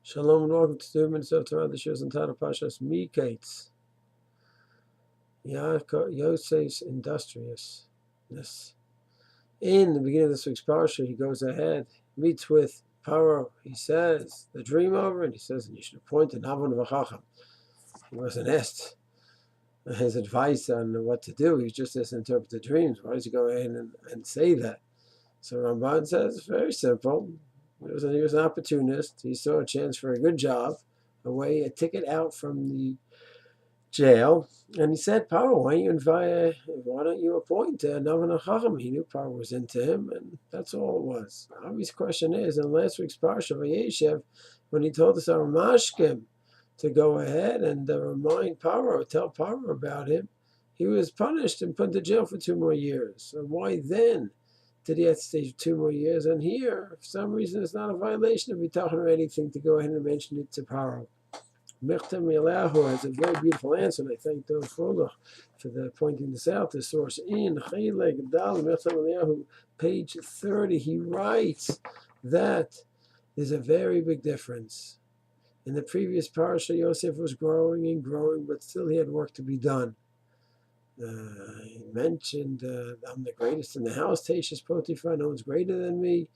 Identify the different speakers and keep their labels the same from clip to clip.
Speaker 1: Shalom and welcome to 2 minutes of Torah. This year's entitled Parshat Mikaitz Was, Yosaif's industriousness. In the beginning of this week's Parsha, he goes ahead, meets with Pharoh. He says the dream over, and he says that you should appoint an avon v'chacham. He wasn't asked his advice on what to do. He just has to interpret the dreams. Why does he go ahead and say that? So Ramban says it's very simple. He was an opportunist. He saw a chance for a good job, a ticket out from the jail, and he said, "Paro, why don't you appoint Navan Chacham?" He knew Paro was into him, and that's all it was. The obvious question is, in last week's Parsha Vayeshev, when he told us our Mashkim to go ahead and remind Paro, tell Paro about him, he was punished and put to jail for 2 more years. So why then did he have to stay 2 more years? And here, for some reason, it's not a violation of Bitachon or anything to go ahead and mention it to Paro. Michtav Maieliyahu has a very beautiful answer, and I thank Dov Frolich for pointing this out. The source in Chilek Dal Michtav Maieliyahu, page 30, he writes that there's a very big difference. In the previous parasha, Yosaif was growing and growing, but still he had work to be done. He mentioned, I'm the greatest in the house, Teishas Potiphar, no one's greater than me.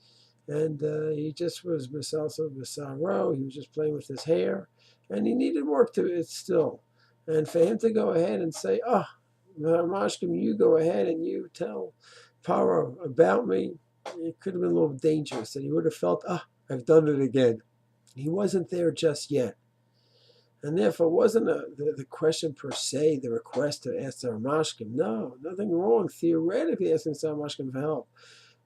Speaker 1: And he just was Misalso Pharoh, he was just playing with his hair, and he needed work to it still. And for him to go ahead and say, Mashkim, you go ahead and you tell Paro about me, it could have been a little dangerous, and he would have felt, I've done it again. He wasn't there just yet. And therefore, it wasn't the question per se, the request to ask Sarah Mashkim. No, nothing wrong theoretically asking Sarah Mashkim for help.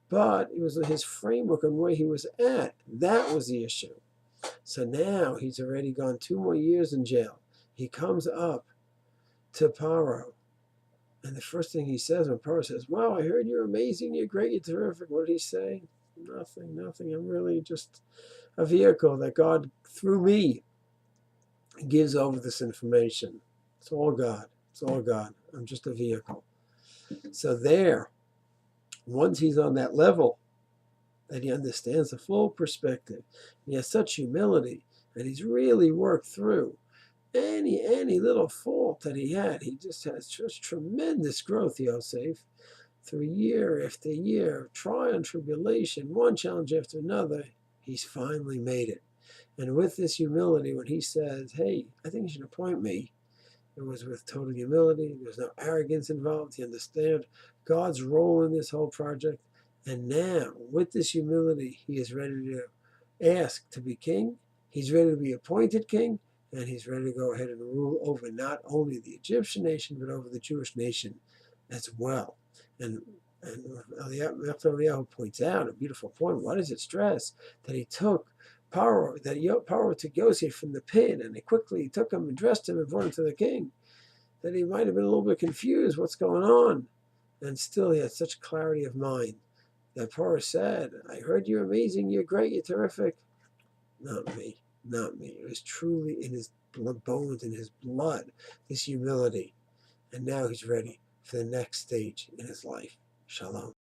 Speaker 1: But it was his framework and where he was at. That was the issue. So now he's already gone 2 more years in jail. He comes up to Paro. And the first thing he says when Paro says, wow, I heard you're amazing, you're great, you're terrific. What did he say? Nothing. I'm really just a vehicle that God, through me, gives over this information. It's all God. I'm just a vehicle. So there, once he's on that level, that he understands the full perspective, he has such humility, and he's really worked through any little fault that he had. He just has just tremendous growth, Yosaif, through year after year, trial and tribulation, one challenge after another. He's finally made it. And with this humility, when he says, hey, I think you should appoint me, it was with total humility. There was no arrogance involved. He understood God's role in this whole project. And now, with this humility, he is ready to ask to be king. He's ready to be appointed king. And he's ready to go ahead and rule over not only the Egyptian nation, but over the Jewish nation as well. And Michtav points out a beautiful point. Why does it stress that he took Paro took Yosaif from the pit, and he quickly took him and dressed him and brought him to the king? That he might have been a little bit confused, what's going on? And still he had such clarity of mind that Paro said, I heard you're amazing, you're great, you're terrific. Not me. It was truly in his bones, in his blood, this humility. And now he's ready for the next stage in his life. Shalom.